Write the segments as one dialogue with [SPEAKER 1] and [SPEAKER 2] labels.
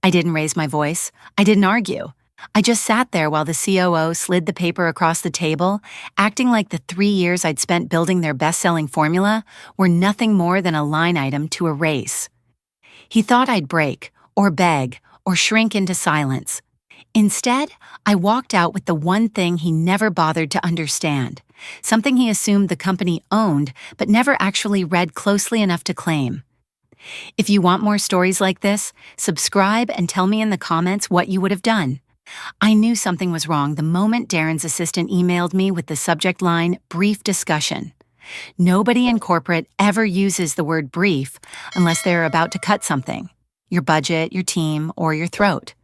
[SPEAKER 1] I didn't raise my voice. I didn't argue. I just sat there while the COO slid the paper across the table, acting like the 3 years I'd spent building their best-selling formula were nothing more than a line item to erase. He thought I'd break, or beg, or shrink into silence. Instead, I walked out with the one thing he never bothered to understand, something he assumed the company owned but never actually read closely enough to claim. If you want more stories like this, subscribe and tell me in the comments what you would have done. I knew something was wrong the moment Darren's assistant emailed me with the subject line, "Brief Discussion." Nobody in corporate ever uses the word brief unless they're about to cut something, your budget, your team, or your throat.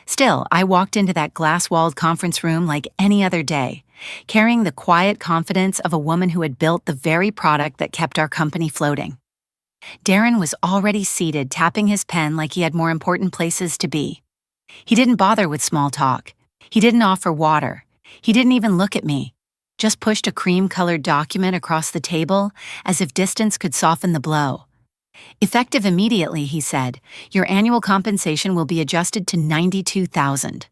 [SPEAKER 1] Still, I walked into that glass-walled conference room like any other day, carrying the quiet confidence of a woman who had built the very product that kept our company floating. Darren was already seated, tapping his pen like he had more important places to be. He didn't bother with small talk. He didn't offer water. He didn't even look at me. Just pushed a cream-colored document across the table as if distance could soften the blow. Effective immediately, he said, your annual compensation will be adjusted to $92,000.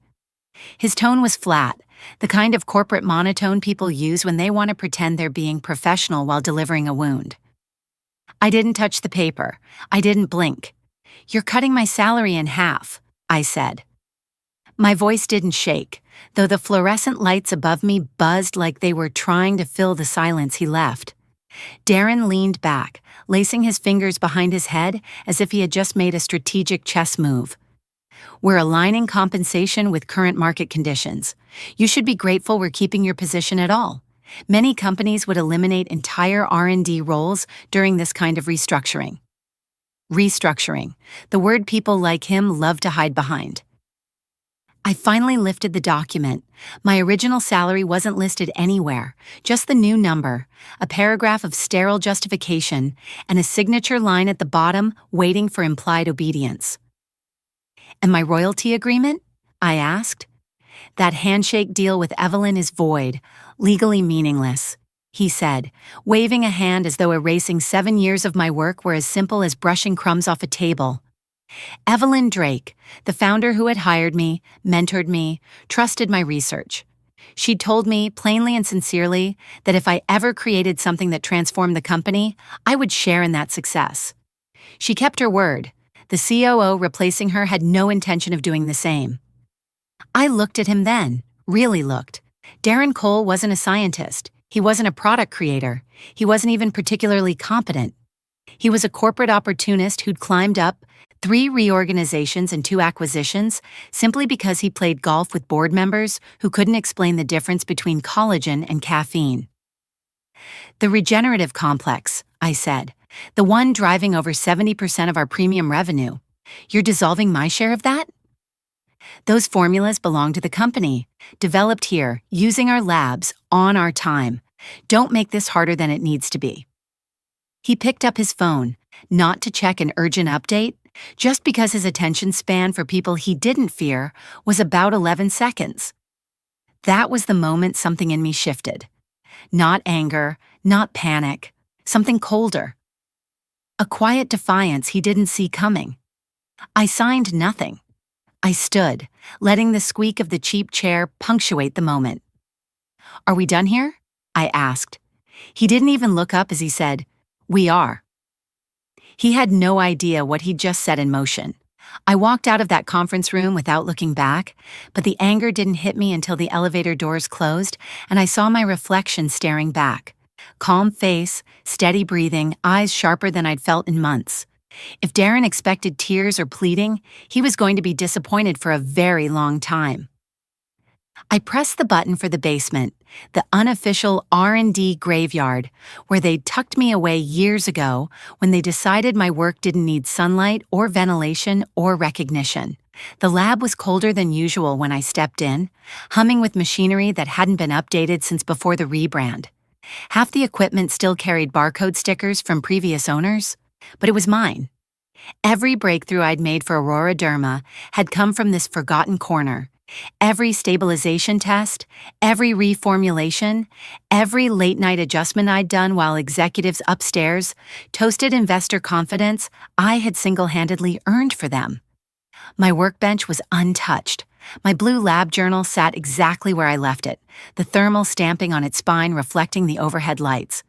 [SPEAKER 1] His tone was flat, the kind of corporate monotone people use when they want to pretend they're being professional while delivering a wound. I didn't touch the paper. I didn't blink. "You're cutting my salary in half," I said. My voice didn't shake, though the fluorescent lights above me buzzed like they were trying to fill the silence he left. Darren leaned back, lacing his fingers behind his head as if he had just made a strategic chess move. "We're aligning compensation with current market conditions. You should be grateful we're keeping your position at all. Many companies would eliminate entire R&D roles during this kind of restructuring." Restructuring, the word people like him love to hide behind. I finally lifted the document. My original salary wasn't listed anywhere, just the new number, a paragraph of sterile justification, and a signature line at the bottom waiting for implied obedience. "And my royalty agreement?" I asked. "That handshake deal with Evelyn is void, legally meaningless," he said, waving a hand as though erasing 7 years of my work were as simple as brushing crumbs off a table. Evelyn Drake, the founder who had hired me, mentored me, trusted my research. She'd told me, plainly and sincerely, that if I ever created something that transformed the company, I would share in that success. She kept her word. The COO replacing her had no intention of doing the same. I looked at him then, really looked. Darren Cole wasn't a scientist. He wasn't a product creator. He wasn't even particularly competent. He was a corporate opportunist who'd climbed up 3 reorganizations and 2 acquisitions simply because he played golf with board members who couldn't explain the difference between collagen and caffeine. "The regenerative complex," I said, "the one driving over 70% of our premium revenue. You're dissolving my share of that?" "Those formulas belong to the company, developed here, using our labs, on our time. Don't make this harder than it needs to be." He picked up his phone, not to check an urgent update, just because his attention span for people he didn't fear was about 11 seconds. That was the moment something in me shifted. Not anger, not panic, something colder. A quiet defiance he didn't see coming. I signed nothing. I stood, letting the squeak of the cheap chair punctuate the moment. "Are we done here?" I asked. He didn't even look up as he said, "We are." He had no idea what he'd just set in motion. I walked out of that conference room without looking back, but the anger didn't hit me until the elevator doors closed and I saw my reflection staring back. Calm face, steady breathing, eyes sharper than I'd felt in months. If Darren expected tears or pleading, he was going to be disappointed for a very long time. I pressed the button for the basement, the unofficial R&D graveyard, where they'd tucked me away years ago when they decided my work didn't need sunlight or ventilation or recognition. The lab was colder than usual when I stepped in, humming with machinery that hadn't been updated since before the rebrand. Half the equipment still carried barcode stickers from previous owners, but it was mine. Every breakthrough I'd made for AuroraDerma had come from this forgotten corner. Every stabilization test, every reformulation, every late-night adjustment I'd done while executives upstairs toasted investor confidence I had single-handedly earned for them. My workbench was untouched. My blue lab journal sat exactly where I left it, the thermal stamping on its spine reflecting the overhead lights.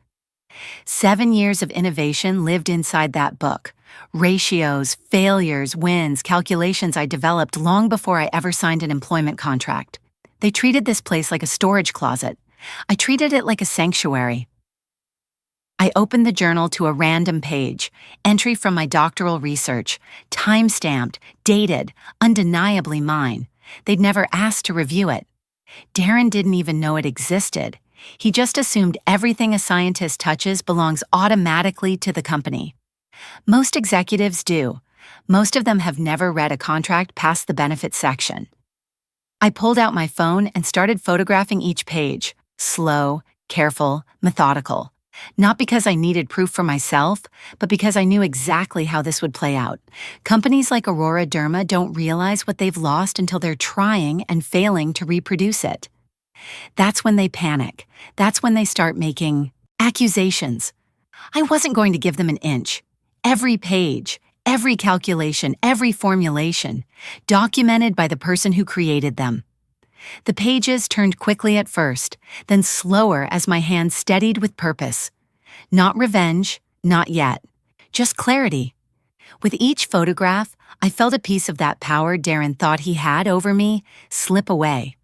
[SPEAKER 1] 7 years of innovation lived inside that book. Ratios, failures, wins, calculations I developed long before I ever signed an employment contract. They treated this place like a storage closet. I treated it like a sanctuary. I opened the journal to a random page, entry from my doctoral research, time-stamped, dated, undeniably mine. They'd never asked to review it. Darren didn't even know it existed. He just assumed everything a scientist touches belongs automatically to the company. Most executives do. Most of them have never read a contract past the benefits section. I pulled out my phone and started photographing each page, slow, careful, methodical. Not because I needed proof for myself, but because I knew exactly how this would play out. Companies like AuroraDerma don't realize what they've lost until they're trying and failing to reproduce it. That's when they panic. That's when they start making accusations. I wasn't going to give them an inch. Every page, every calculation, every formulation, documented by the person who created them. The pages turned quickly at first, then slower as my hand steadied with purpose. Not revenge, not yet. Just clarity. With each photograph, I felt a piece of that power Darren thought he had over me slip away.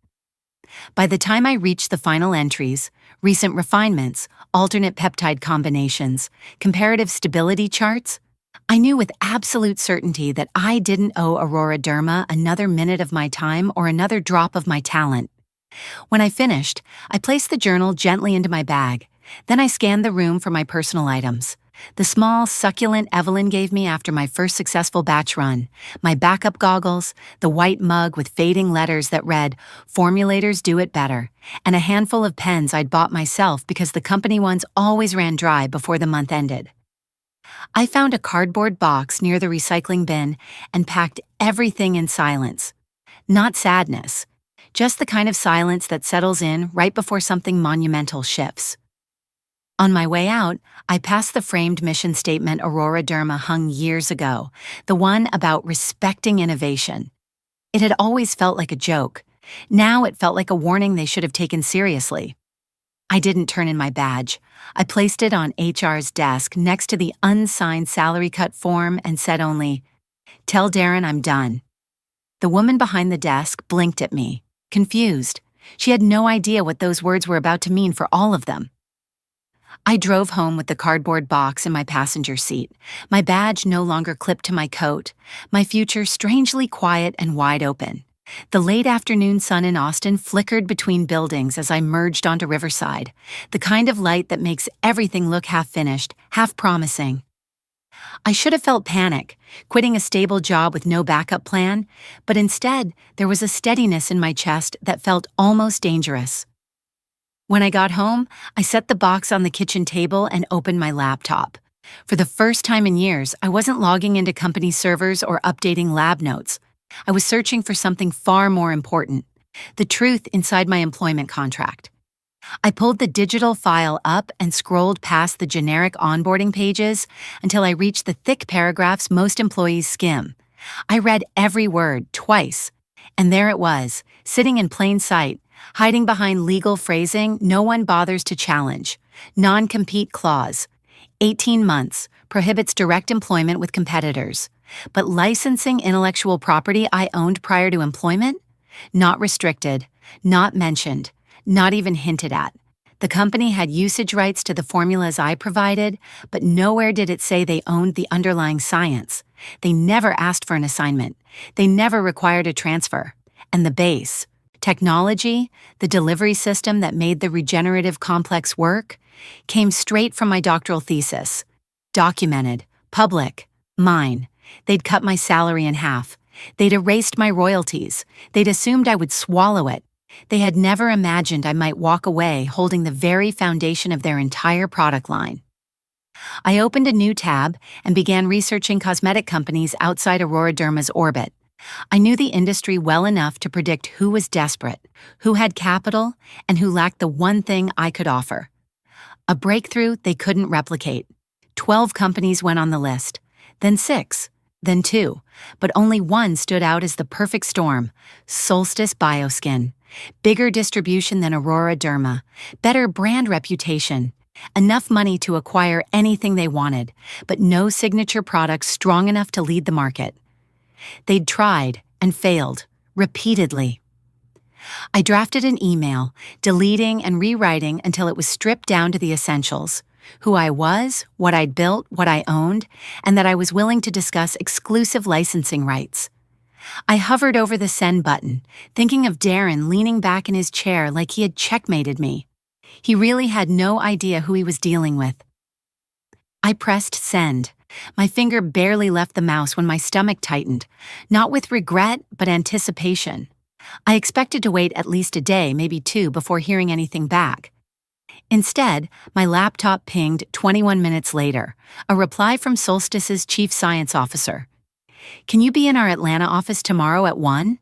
[SPEAKER 1] By the time I reached the final entries, recent refinements, alternate peptide combinations, comparative stability charts, I knew with absolute certainty that I didn't owe AuroraDerma another minute of my time or another drop of my talent. When I finished, I placed the journal gently into my bag. Then I scanned the room for my personal items. The small, succulent Evelyn gave me after my first successful batch run, my backup goggles, the white mug with fading letters that read, "Formulators do it better," and a handful of pens I'd bought myself because the company ones always ran dry before the month ended. I found a cardboard box near the recycling bin and packed everything in silence. Not sadness, just the kind of silence that settles in right before something monumental shifts. On my way out, I passed the framed mission statement AuroraDerma hung years ago, the one about respecting innovation. It had always felt like a joke. Now it felt like a warning they should have taken seriously. I didn't turn in my badge. I placed it on HR's desk next to the unsigned salary cut form and said only, "Tell Darren I'm done." The woman behind the desk blinked at me, confused. She had no idea what those words were about to mean for all of them. I drove home with the cardboard box in my passenger seat, my badge no longer clipped to my coat, my future strangely quiet and wide open. The late afternoon sun in Austin flickered between buildings as I merged onto Riverside, the kind of light that makes everything look half-finished, half-promising. I should have felt panic, quitting a stable job with no backup plan, but instead there was a steadiness in my chest that felt almost dangerous. When I got home, I set the box on the kitchen table and opened my laptop. For the first time in years, I wasn't logging into company servers or updating lab notes. I was searching for something far more important, the truth inside my employment contract. I pulled the digital file up and scrolled past the generic onboarding pages until I reached the thick paragraphs most employees skim. I read every word twice, and there it was, sitting in plain sight, hiding behind legal phrasing no one bothers to challenge. Non-compete clause. 18 months, prohibits direct employment with competitors. But licensing intellectual property I owned prior to employment? Not restricted, not mentioned, not even hinted at. The company had usage rights to the formulas I provided, but nowhere did it say they owned the underlying science. They never asked for an assignment. They never required a transfer. And the base, technology, the delivery system that made the regenerative complex work, came straight from my doctoral thesis. Documented, public, mine. They'd cut my salary in half. They'd erased my royalties. They'd assumed I would swallow it. They had never imagined I might walk away holding the very foundation of their entire product line. I opened a new tab and began researching cosmetic companies outside AuroraDerma's orbit. I knew the industry well enough to predict who was desperate, who had capital, and who lacked the one thing I could offer. A breakthrough they couldn't replicate. 12 companies went on the list, then 6, then two, but only one stood out as the perfect storm: Solstice Bioskin. Bigger distribution than AuroraDerma, better brand reputation, enough money to acquire anything they wanted, but no signature product strong enough to lead the market. They'd tried and failed, repeatedly. I drafted an email, deleting and rewriting until it was stripped down to the essentials: who I was, what I'd built, what I owned, and that I was willing to discuss exclusive licensing rights. I hovered over the send button, thinking of Darren leaning back in his chair like he had checkmated me. He really had no idea who he was dealing with. I pressed send. My finger barely left the mouse when my stomach tightened, not with regret, but anticipation. I expected to wait at least a day, maybe two, before hearing anything back. Instead, my laptop pinged 21 minutes later, a reply from Solstice's chief science officer. "Can you be in our Atlanta office tomorrow at 1?"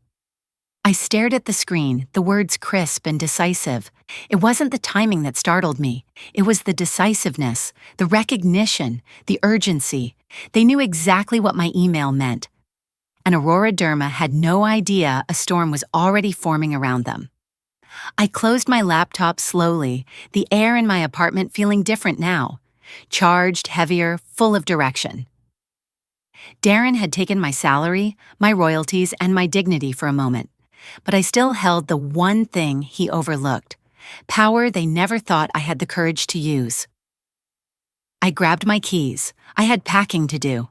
[SPEAKER 1] I stared at the screen, the words crisp and decisive. It wasn't the timing that startled me. It was the decisiveness, the recognition, the urgency. They knew exactly what my email meant. And AuroraDerma had no idea a storm was already forming around them. I closed my laptop slowly, the air in my apartment feeling different now. Charged, heavier, full of direction. Darren had taken my salary, my royalties, and my dignity for a moment, but I still held the one thing he overlooked: power they never thought I had the courage to use. I grabbed my keys. I had packing to do.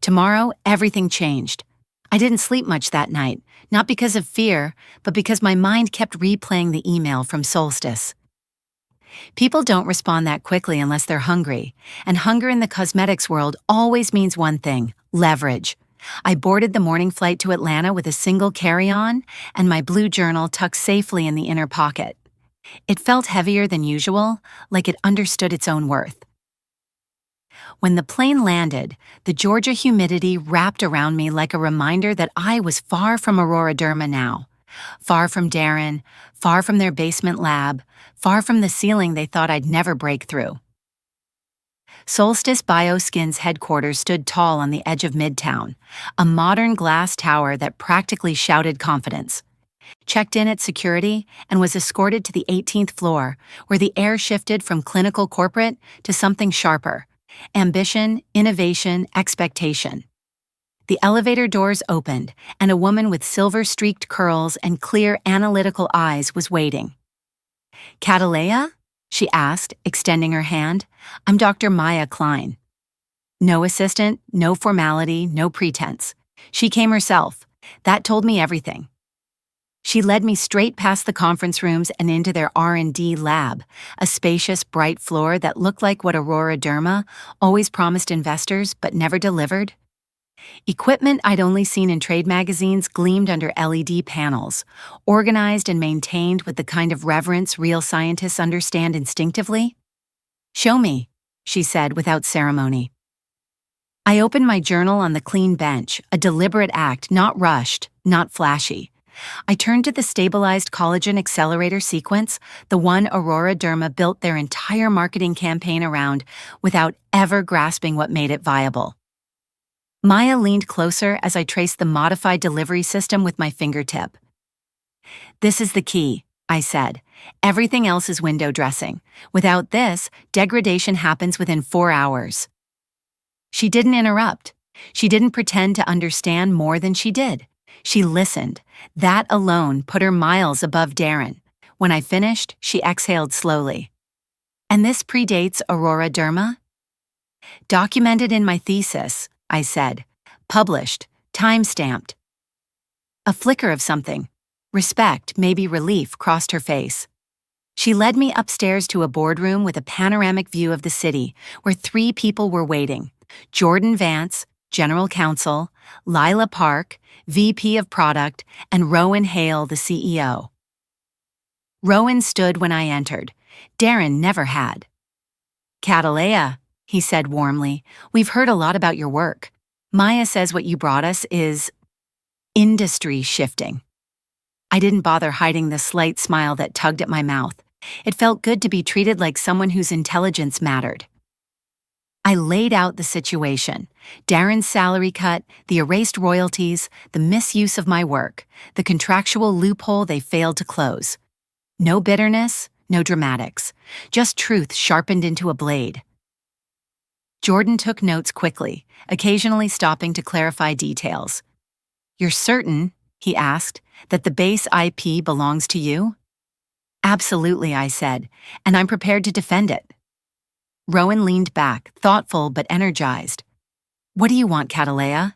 [SPEAKER 1] Tomorrow, everything changed. I didn't sleep much that night, not because of fear, but because my mind kept replaying the email from Solstice. People don't respond that quickly unless they're hungry, and hunger in the cosmetics world always means one thing: leverage. I boarded the morning flight to Atlanta with a single carry-on and my blue journal tucked safely in the inner pocket. It felt heavier than usual, like it understood its own worth. When the plane landed, the Georgia humidity wrapped around me like a reminder that I was far from AuroraDerma now. Far from Darren, far from their basement lab, far from the ceiling they thought I'd never break through. Solstice Bioskin's headquarters stood tall on the edge of Midtown, a modern glass tower that practically shouted confidence. Checked in at security and was escorted to the 18th floor, where the air shifted from clinical corporate to something sharper: ambition, innovation, expectation. The elevator doors opened, and a woman with silver-streaked curls and clear, analytical eyes was waiting. "Cataleya?" she asked, extending her hand. "I'm Dr. Maya Klein." No assistant, no formality, no pretense. She came herself. That told me everything. She led me straight past the conference rooms and into their R&D lab, a spacious, bright floor that looked like what AuroraDerma always promised investors but never delivered. Equipment I'd only seen in trade magazines gleamed under LED panels, organized and maintained with the kind of reverence real scientists understand instinctively. "Show me," she said without ceremony. I opened my journal on the clean bench, a deliberate act, not rushed, not flashy. I turned to the stabilized collagen accelerator sequence, the one AuroraDerma built their entire marketing campaign around without ever grasping what made it viable. Maya leaned closer as I traced the modified delivery system with my fingertip. "This is the key," I said. "Everything else is window dressing. Without this, degradation happens within 4 hours." She didn't interrupt. She didn't pretend to understand more than she did. She listened. That alone put her miles above Darren. When I finished, she exhaled slowly. "And this predates AuroraDerma?" "Documented in my thesis," I said. "Published, time-stamped." A flicker of something, respect, maybe relief, crossed her face. She led me upstairs to a boardroom with a panoramic view of the city, where 3 people were waiting: Jordan Vance, General Counsel, Lila Park, VP of Product, and Rowan Hale, the CEO. Rowan stood when I entered. Darren never had. "Cataleya," he said warmly, "we've heard a lot about your work. Maya says what you brought us is industry shifting." I didn't bother hiding the slight smile that tugged at my mouth. It felt good to be treated like someone whose intelligence mattered. I laid out the situation: Darren's salary cut, the erased royalties, the misuse of my work, the contractual loophole they failed to close. No bitterness, no dramatics, just truth sharpened into a blade. Jordan took notes quickly, occasionally stopping to clarify details. "You're certain," he asked, "that the base IP belongs to you?" "Absolutely," I said, "and I'm prepared to defend it." Rowan leaned back, thoughtful but energized. "What do you want, Cataleya?"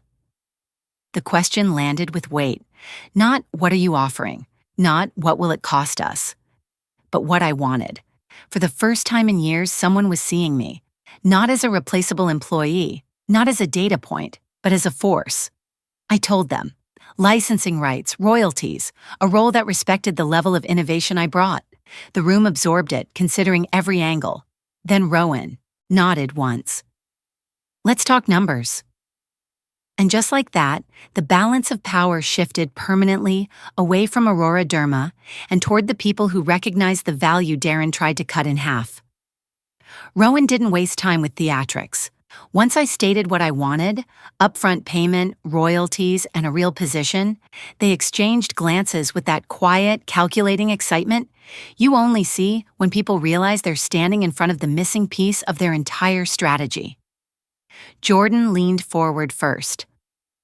[SPEAKER 1] The question landed with weight. Not "what are you offering?" Not "what will it cost us?" But what I wanted. For the first time in years, someone was seeing me. Not as a replaceable employee, not as a data point, but as a force. I told them. Licensing rights, royalties, a role that respected the level of innovation I brought. The room absorbed it, considering every angle. Then Rowan nodded once. "Let's talk numbers." And just like that, the balance of power shifted permanently away from AuroraDerma and toward the people who recognized the value Darren tried to cut in half. Rowan didn't waste time with theatrics. Once I stated what I wanted, upfront payment, royalties, and a real position, they exchanged glances with that quiet, calculating excitement you only see when people realize they're standing in front of the missing piece of their entire strategy. Jordan leaned forward first.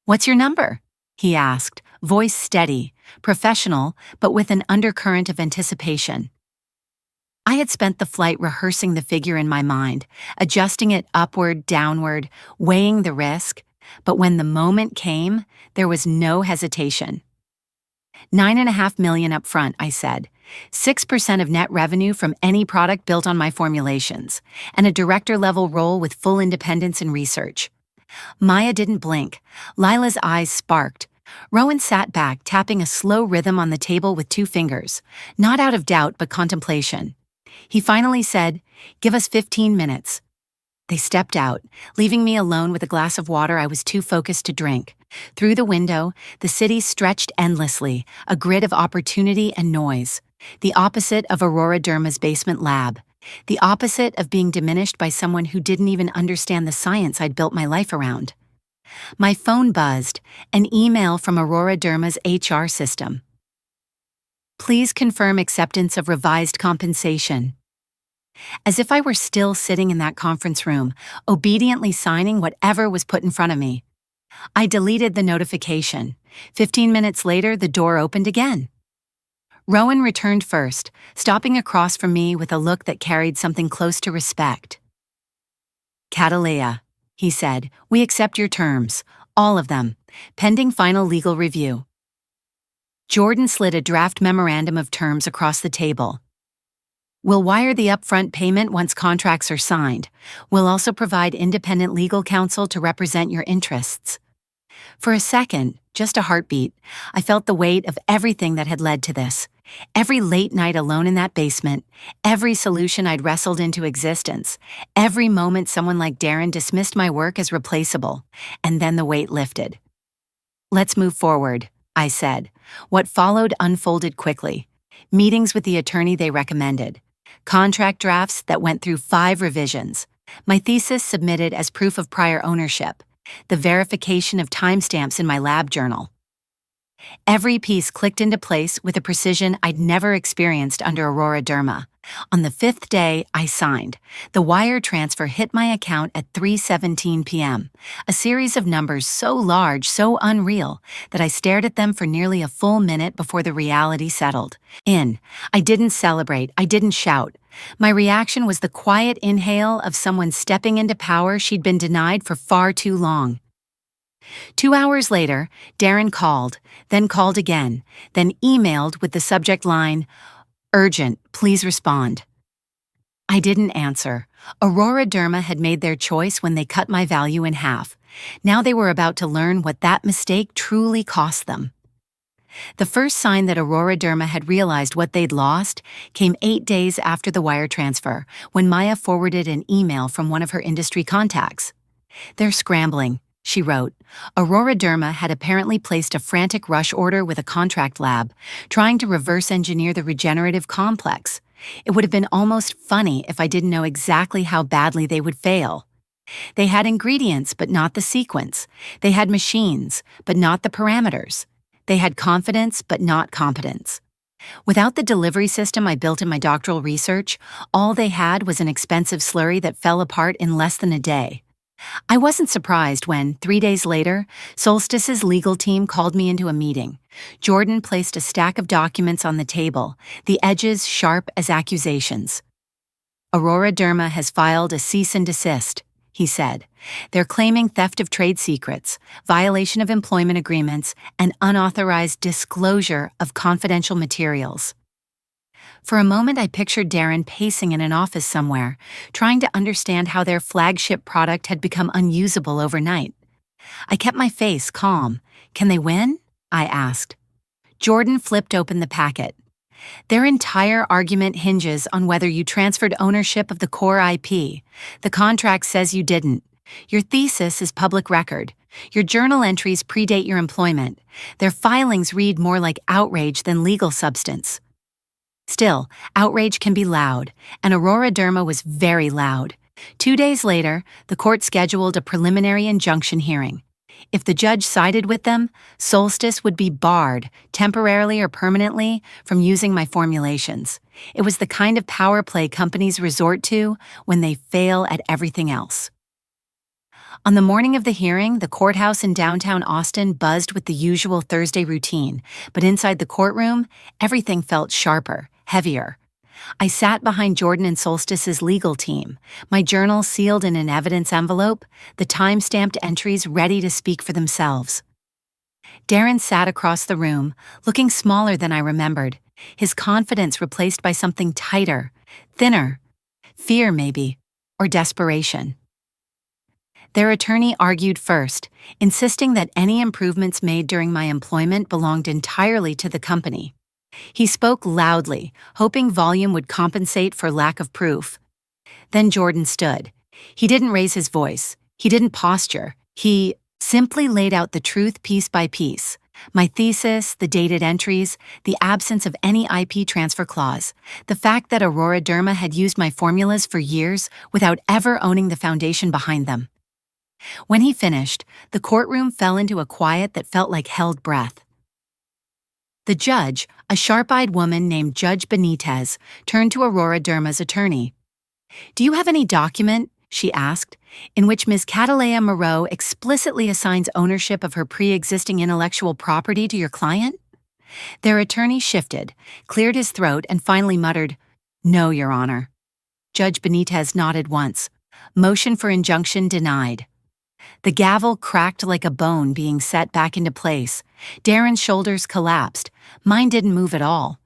[SPEAKER 1] "What's your number?" he asked, voice steady, professional, but with an undercurrent of anticipation. I had spent the flight rehearsing the figure in my mind, adjusting it upward, downward, weighing the risk, but when the moment came, there was no hesitation. $9.5 million up front, I said. 6% of net revenue from any product built on my formulations, and a director-level role with full independence in research. Maya didn't blink. Lila's eyes sparked. Rowan sat back, tapping a slow rhythm on the table with 2 fingers, not out of doubt but contemplation. He finally said, "Give us 15 minutes." They stepped out, leaving me alone with a glass of water I was too focused to drink. Through the window, the city stretched endlessly, a grid of opportunity and noise. The opposite of AuroraDerma's basement lab. The opposite of being diminished by someone who didn't even understand the science I'd built my life around. My phone buzzed, an email from AuroraDerma's HR system. "Please confirm acceptance of revised compensation." As if I were still sitting in that conference room, obediently signing whatever was put in front of me. I deleted the notification. 15 minutes later, the door opened again. Rowan returned first, stopping across from me with a look that carried something close to respect. "Cataleya," he said, "we accept your terms, all of them, pending final legal review." Jordan slid a draft memorandum of terms across the table. "We'll wire the upfront payment once contracts are signed. We'll also provide independent legal counsel to represent your interests." For a second, just a heartbeat, I felt the weight of everything that had led to this. Every late night alone in that basement, every solution I'd wrestled into existence, every moment someone like Darren dismissed my work as replaceable, and then the weight lifted. "Let's move forward," I said. What followed unfolded quickly. Meetings with the attorney they recommended. Contract drafts that went through 5 revisions. My thesis submitted as proof of prior ownership. The verification of timestamps in my lab journal. Every piece clicked into place with a precision I'd never experienced under AuroraDerma. On the 5th day, I signed. The wire transfer hit my account at 3:17 p.m., a series of numbers so large, so unreal, that I stared at them for nearly a full minute before the reality settled. I didn't celebrate, I didn't shout. My reaction was the quiet inhale of someone stepping into power she'd been denied for far too long. 2 hours later, Darren called again, then emailed with the subject line, "Urgent, please respond." I didn't answer. AuroraDerma had made their choice when they cut my value in half. Now they were about to learn what that mistake truly cost them. The first sign that AuroraDerma had realized what they'd lost came 8 days after the wire transfer, when Maya forwarded an email from one of her industry contacts. "They're scrambling," she wrote. AuroraDerma had apparently placed a frantic rush order with a contract lab, trying to reverse engineer the regenerative complex. It would have been almost funny if I didn't know exactly how badly they would fail. They had ingredients, but not the sequence. They had machines, but not the parameters. They had confidence, but not competence. Without the delivery system I built in my doctoral research, all they had was an expensive slurry that fell apart in less than a day. I wasn't surprised when, 3 days later, Solstice's legal team called me into a meeting. Jordan placed a stack of documents on the table, the edges sharp as accusations. AuroraDerma has filed a cease and desist, he said. They're claiming theft of trade secrets, violation of employment agreements, and unauthorized disclosure of confidential materials. For a moment, I pictured Darren pacing in an office somewhere, trying to understand how their flagship product had become unusable overnight. I kept my face calm. Can they win? I asked. Jordan flipped open the packet. Their entire argument hinges on whether you transferred ownership of the core IP. The contract says you didn't. Your thesis is public record. Your journal entries predate your employment. Their filings read more like outrage than legal substance. Still, outrage can be loud, and AuroraDerma was very loud. 2 days later, the court scheduled a preliminary injunction hearing. If the judge sided with them, Solstice would be barred, temporarily or permanently, from using my formulations. It was the kind of power play companies resort to when they fail at everything else. On the morning of the hearing, the courthouse in downtown Austin buzzed with the usual Thursday routine, but inside the courtroom, everything felt sharper, heavier. I sat behind Jordan and Solstice's legal team, my journal sealed in an evidence envelope, the time-stamped entries ready to speak for themselves. Darren sat across the room, looking smaller than I remembered, his confidence replaced by something tighter, thinner, fear maybe, or desperation. Their attorney argued first, insisting that any improvements made during my employment belonged entirely to the company. He spoke loudly, hoping volume would compensate for lack of proof. Then Jordan stood. He didn't raise his voice. He didn't posture. He simply laid out the truth piece by piece. My thesis, the dated entries, the absence of any IP transfer clause, the fact that AuroraDerma had used my formulas for years without ever owning the foundation behind them. When he finished, the courtroom fell into a quiet that felt like held breath. The judge, a sharp-eyed woman named Judge Benitez, turned to AuroraDerma's attorney. "Do you have any document," she asked, "in which Ms. Cataleya Moreau explicitly assigns ownership of her pre-existing intellectual property to your client?" Their attorney shifted, cleared his throat, and finally muttered, "No, Your Honor." Judge Benitez nodded once. Motion for injunction denied. The gavel cracked like a bone being set back into place. Darren's shoulders collapsed. Mine didn't move at all.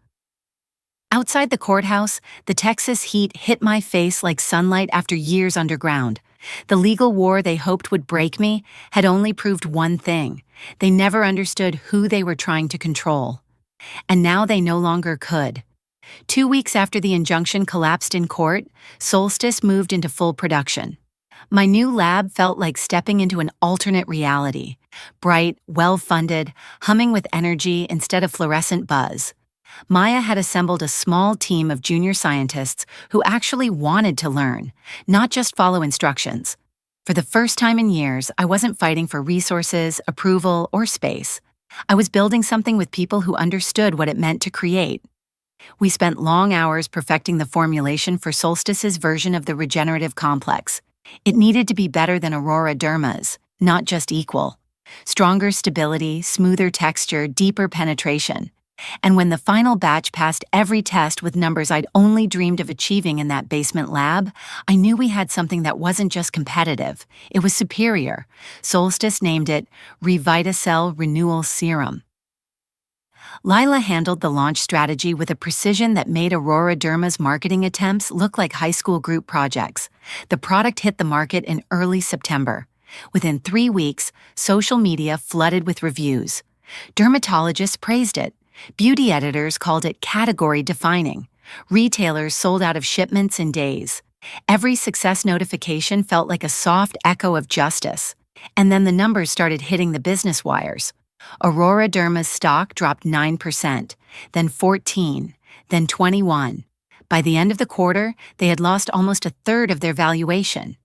[SPEAKER 1] Outside the courthouse, the Texas heat hit my face like sunlight after years underground. The legal war they hoped would break me had only proved one thing. They never understood who they were trying to control. And now they no longer could. 2 weeks after the injunction collapsed in court, Solstice moved into full production. My new lab felt like stepping into an alternate reality. Bright, well-funded, humming with energy instead of fluorescent buzz. Maya had assembled a small team of junior scientists who actually wanted to learn, not just follow instructions. For the first time in years, I wasn't fighting for resources, approval, or space. I was building something with people who understood what it meant to create. We spent long hours perfecting the formulation for Solstice's version of the regenerative complex. It needed to be better than AuroraDerma's, not just equal. Stronger stability, smoother texture, deeper penetration. And when the final batch passed every test with numbers I'd only dreamed of achieving in that basement lab, I knew we had something that wasn't just competitive, it was superior. Solstice named it Revitacell Renewal Serum. Lila handled the launch strategy with a precision that made AuroraDerma's marketing attempts look like high school group projects. The product hit the market in early September. Within 3 weeks, social media flooded with reviews. Dermatologists praised it. Beauty editors called it category-defining. Retailers sold out of shipments in days. Every success notification felt like a soft echo of justice. And then the numbers started hitting the business wires. AuroraDerma's stock dropped 9%, then 14%, then 21%. By the end of the quarter, they had lost almost a third of their valuation.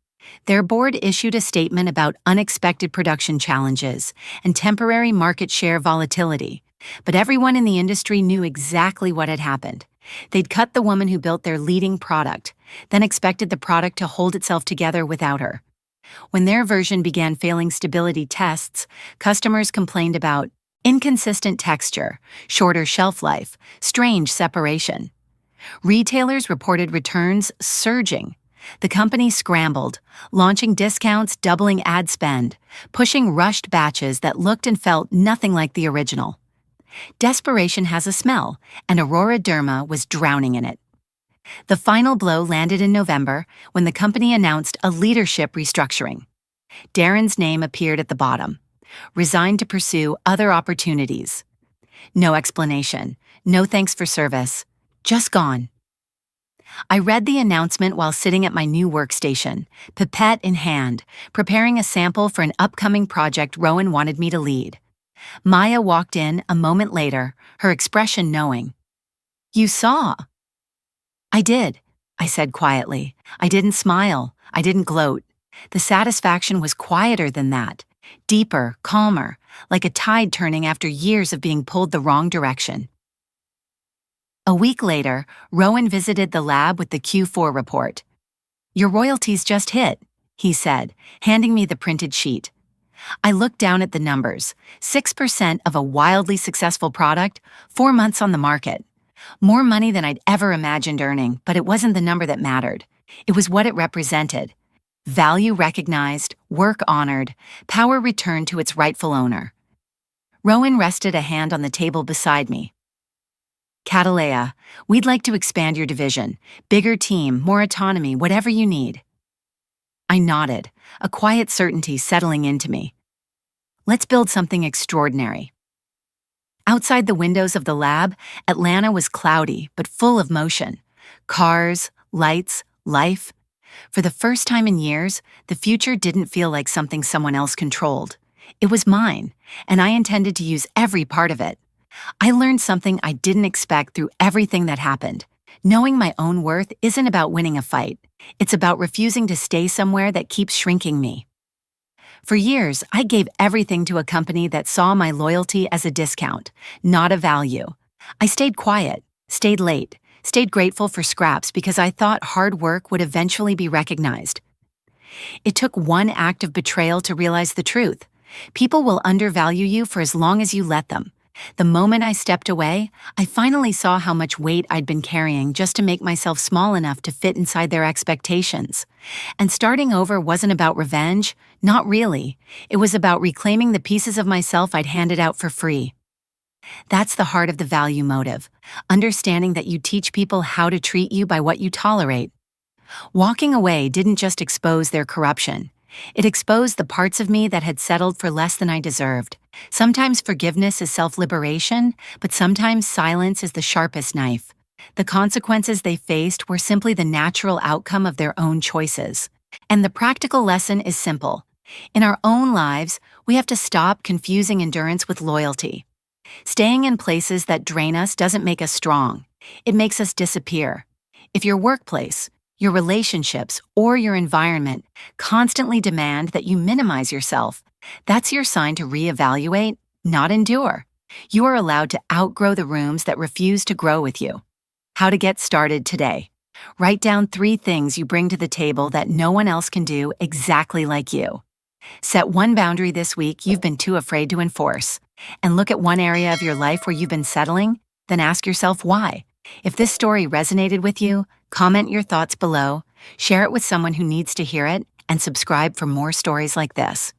[SPEAKER 1] Their board issued a statement about unexpected production challenges and temporary market share volatility, but everyone in the industry knew exactly what had happened. They'd cut the woman who built their leading product, then expected the product to hold itself together without her. When their version began failing stability tests, customers complained about inconsistent texture, shorter shelf life, strange separation. Retailers reported returns surging. The company scrambled, launching discounts, doubling ad spend, pushing rushed batches that looked and felt nothing like the original. Desperation has a smell, and AuroraDerma was drowning in it. The final blow landed in November when the company announced a leadership restructuring. Darren's name appeared at the bottom, resigned to pursue other opportunities. No explanation, no thanks for service, just gone. I read the announcement while sitting at my new workstation, pipette in hand, preparing a sample for an upcoming project Rowan wanted me to lead. Maya walked in a moment later, her expression knowing. "You saw." "I did," I said quietly. I didn't smile. I didn't gloat. The satisfaction was quieter than that, deeper, calmer, like a tide turning after years of being pulled the wrong direction. A week later, Rowan visited the lab with the Q4 report. "Your royalties just hit," he said, handing me the printed sheet. I looked down at the numbers. 6% of a wildly successful product, 4 months on the market. More money than I'd ever imagined earning, but it wasn't the number that mattered. It was what it represented. Value recognized, work honored, power returned to its rightful owner. Rowan rested a hand on the table beside me. "Cataleya, we'd like to expand your division. Bigger team, more autonomy, whatever you need." I nodded, a quiet certainty settling into me. Let's build something extraordinary. Outside the windows of the lab, Atlanta was cloudy but full of motion. Cars, lights, life. For the first time in years, the future didn't feel like something someone else controlled. It was mine, and I intended to use every part of it. I learned something I didn't expect through everything that happened. Knowing my own worth isn't about winning a fight. It's about refusing to stay somewhere that keeps shrinking me. For years, I gave everything to a company that saw my loyalty as a discount, not a value. I stayed quiet, stayed late, stayed grateful for scraps because I thought hard work would eventually be recognized. It took one act of betrayal to realize the truth. People will undervalue you for as long as you let them. The moment I stepped away, I finally saw how much weight I'd been carrying just to make myself small enough to fit inside their expectations. And starting over wasn't about revenge, not really. It was about reclaiming the pieces of myself I'd handed out for free. That's the heart of the value motive, understanding that you teach people how to treat you by what you tolerate. Walking away didn't just expose their corruption. It exposed the parts of me that had settled for less than I deserved. Sometimes forgiveness is self-liberation, but sometimes silence is the sharpest knife. The consequences they faced were simply the natural outcome of their own choices. And the practical lesson is simple. In our own lives, we have to stop confusing endurance with loyalty. Staying in places that drain us doesn't make us strong. It makes us disappear. If your workplace, your relationships, or your environment constantly demand that you minimize yourself, that's your sign to reevaluate, not endure. You are allowed to outgrow the rooms that refuse to grow with you. How to get started today. Write down 3 things you bring to the table that no one else can do exactly like you. Set one boundary this week you've been too afraid to enforce. And look at one area of your life where you've been settling, then ask yourself why. If this story resonated with you, comment your thoughts below, share it with someone who needs to hear it, and subscribe for more stories like this.